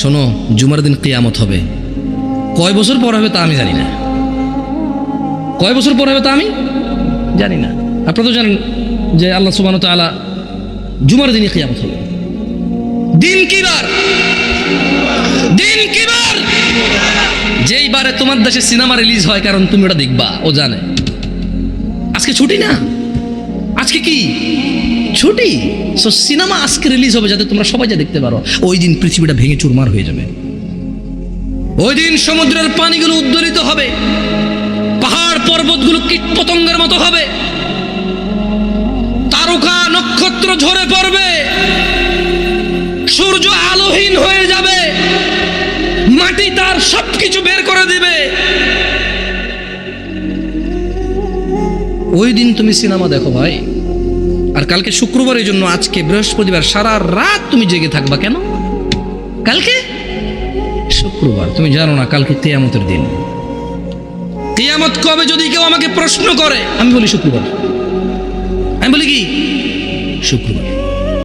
শোনো, জুমার দিন কিয়ামত হবে। কয় বছর পর হবে তা আমি জানি না, কয় বছর পর হবে তা আমি জানি না। আপনারা তো জানেন যে আল্লাহ সুবহানাহু ওয়া তাআলা জুমার দিনই কিয়ামত হবে। দিন কি বার? দিন কি বার? যেই বারে তোমার দেশে সিনেমা রিলিজ হয়, কারণ তুমি ওটা দেখবা, ও জানে। আজকে ছুটি না, আজকে কি ছুটি? সো সিনেমা আজকে রিলিজ হবে যাতে তোমরা সবাই যা দেখতে পারো। ওই দিন পৃথিবীটা ভেঙে চুরমার হয়ে যাবে। ওই দিন সমুদ্রের পানিগুলো উদ্দোলিত হবে, পাহাড় পর্বতগুলো কীট পতঙ্গের মতো হবে, তারকা নক্ষত্র ঝরে পড়বে, সূর্য আলোহীন হয়ে যাবে, মাটি তার সবকিছু বের করে দিবে। ওই দিন তুমি সিনেমা দেখো ভাই। আর কালকে শুক্রবারের জন্য আজকে বৃহস্পতিবার সারা রাত তুমি জেগে থাকবা কেন? কালকে শুক্রবার, তুমি জানো না কালকে কিয়ামতের দিন। কিয়ামত কবে যদি কেউ আমাকে প্রশ্ন করে, আমি বলি শুক্রবার। আমি বলি কি? শুক্রবার।